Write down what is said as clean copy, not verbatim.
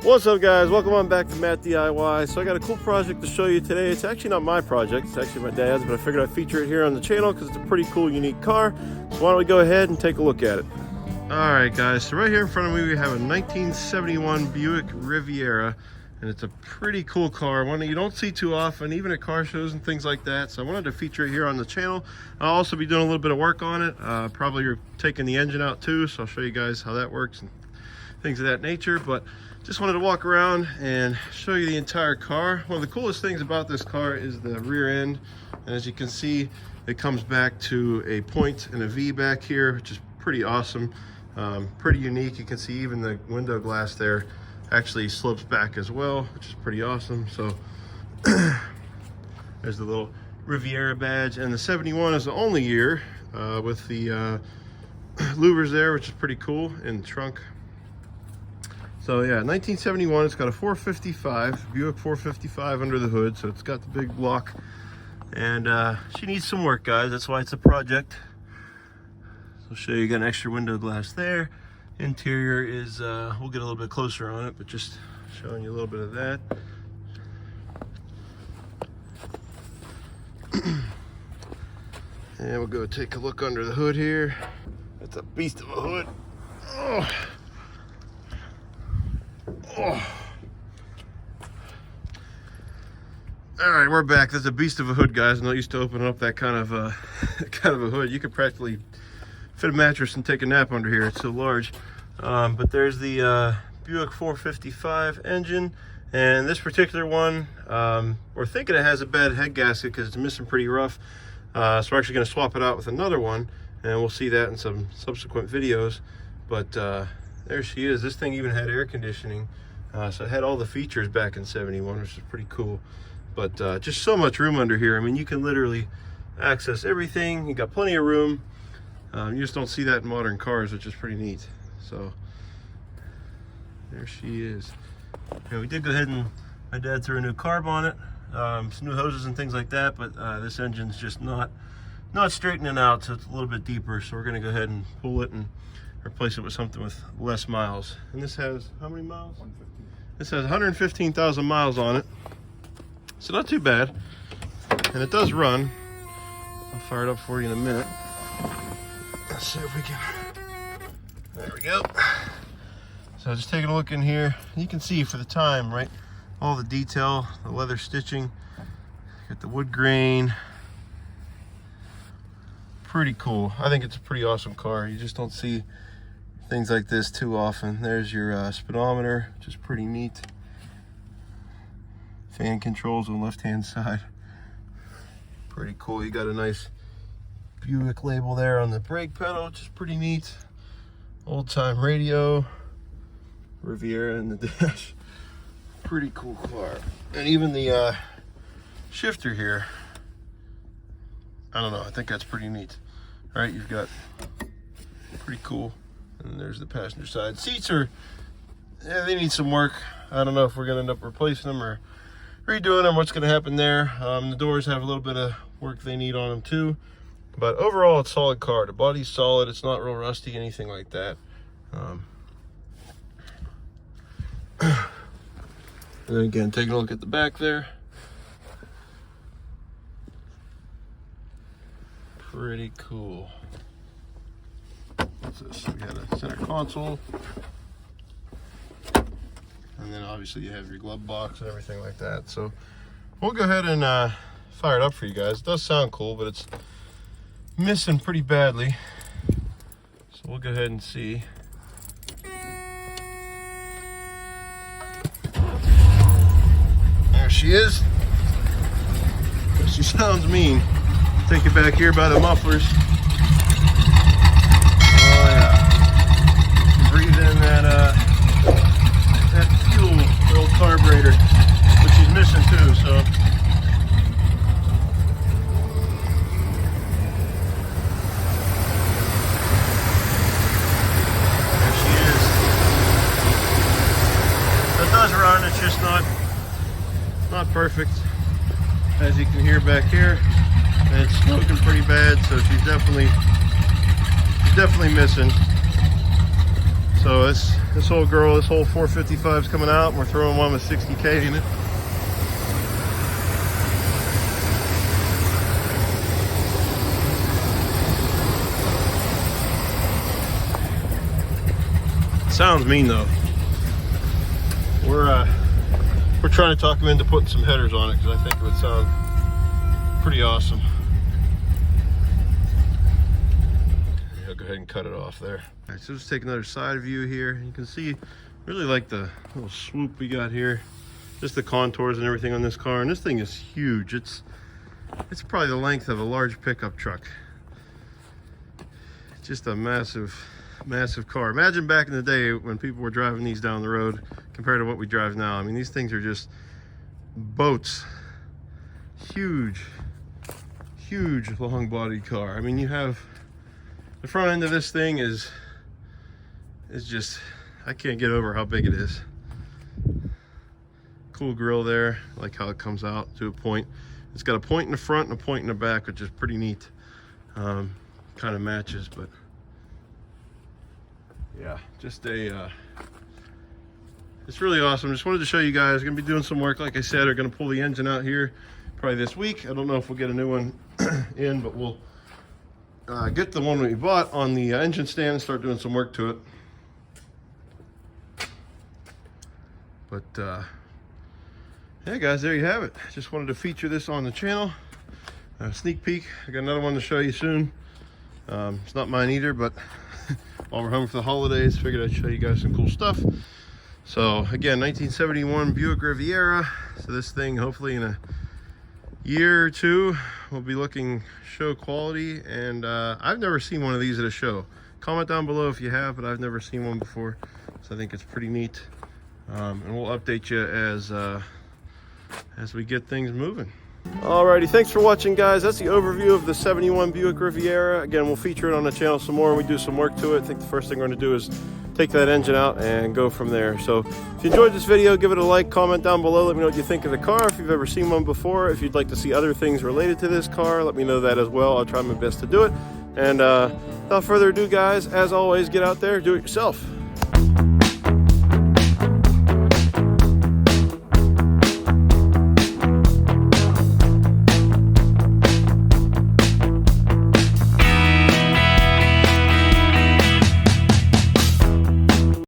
What's up, guys? Welcome on back to Matt DIY. So I got a cool project to show you today. It's actually not my project, it's actually my dad's, but I figured I'd feature it here on the channel because it's a pretty cool, unique car. So why don't we go ahead and take a look at it. Alright guys, so right here in front of me we have a 1971 Buick Riviera, and it's a pretty cool car, one that you don't see too often, even at car shows and things like that. So I wanted to feature it here on the channel. I'll also be doing a little bit of work on it, probably taking the engine out too, so I'll show you guys how that works and things of that nature. But just wanted to walk around and show you the entire car. One of the coolest things about this car is the rear end, and as you can see, it comes back to a point and a V back here, which is pretty awesome. Pretty unique. You can see even the window glass there actually slopes back as well, which is pretty awesome. So there's the little Riviera badge, and the 71 is the only year with the louvers there, which is pretty cool, in the trunk. So yeah, 1971, it's got a 455, Buick 455 under the hood, so it's got the big block. And she needs some work, guys, that's why it's a project. So I'll show you, got an extra window glass there. Interior is, we'll get a little bit closer on it, but just showing you a little bit of that. And we'll go take a look under the hood here. That's a beast of a hood. Oh. Oh. All right, we're back. That's a beast of a hood, guys. I'm not used to opening up that kind of a hood. You could practically fit a mattress and take a nap under here. It's so large. But there's the Buick 455 engine, and this particular one, we're thinking it has a bad head gasket because it's missing pretty rough. So we're actually going to swap it out with another one, and we'll see that in some subsequent videos. But there she is. This thing even had air conditioning. So it had all the features back in 71, which is pretty cool. But just so much room under here. I mean, you can literally access everything. You got plenty of room. You just don't see that in modern cars, which is pretty neat. So there she is. Yeah, we did go ahead and my dad threw a new carb on it, some new hoses and things like that. But this engine's just not straightening out, so it's a little bit deeper. So we're gonna go ahead and pull it and replace it with something with less miles. And this has how many miles? 115. This has 115,000 miles on it, so not too bad. And it does run. I'll fire it up for you in a minute. Let's see if we can. There we go. So just taking a look in here, you can see for the time, right? All the detail, the leather stitching, got the wood grain. Pretty cool. I think it's a pretty awesome car. You just don't see things like this too often. There's your speedometer, which is pretty neat. Fan controls on the left-hand side. Pretty cool. You got a nice Buick label there on the brake pedal, which is pretty neat. Old-time radio, Riviera in the dash. Pretty cool car. And even the shifter here, I don't know, I think that's pretty neat. All right, you've got pretty cool. And there's the passenger side. Seats are, yeah, they need some work. I don't know if we're gonna end up replacing them or redoing them, what's gonna happen there. The doors have a little bit of work they need on them too. But overall, it's a solid car. The body's solid. It's not real rusty, anything like that. And then again, taking a look at the back there. Pretty cool. What's this? We got a center console. And then obviously you have your glove box and everything like that. So we'll go ahead and fire it up for you guys. It does sound cool, but it's missing pretty badly. So we'll go ahead and see. There she is. She sounds mean. Take it back here by the mufflers. Oh yeah. Breathe in that fuel, the old carburetor, which she's missing too, so. There she is. So it does run, it's just not perfect. As you can hear back here, and it's smoking pretty bad, so she's definitely missing. So this whole girl, this whole 455 is coming out, and we're throwing one with 60K in it. Sounds mean though. We're trying to talk him into putting some headers on it because I think it would sound pretty awesome. I'll go ahead and cut it off there. All right, so let's take another side view here. You can see really like the little swoop we got here, just the contours and everything on this car. And this thing is huge. It's probably the length of a large pickup truck. Just a massive car. Imagine back in the day when people were driving these down the road compared to what we drive now. I mean, these things are just boats. Huge long bodied car. I mean, you have the front end of this thing is just, I can't get over how big it is. Cool grill there, I like how it comes out to a point. It's got a point in the front and a point in the back, which is pretty neat. Kind of matches, but yeah, just it's really awesome. Just wanted to show you guys. Gonna be doing some work, like I said. Are gonna pull the engine out here probably this week. I don't know if we'll get a new one in, but we'll get the one we bought on the engine stand and start doing some work to it. But yeah, guys, there you have it. Just wanted to feature this on the channel. Sneak peek. I got another one to show you soon. It's not mine either, but while we're home for the holidays, figured I'd show you guys some cool stuff. So again, 1971 Buick Riviera. So this thing, hopefully in a year or two, will be looking show quality. And I've never seen one of these at a show. Comment down below if you have, but I've never seen one before. So I think it's pretty neat. And we'll update you as we get things moving. Alrighty, thanks for watching, guys. That's the overview of the 71 Buick Riviera. Again, we'll feature it on the channel some more when we do some work to it. I think the first thing we're going to do is take that engine out and go from there. So if you enjoyed this video, give it a like, comment down below, let me know what you think of the car, if you've ever seen one before. If you'd like to see other things related to this car, let me know that as well. I'll try my best to do it. And without further ado, guys, as always, get out there, do it yourself.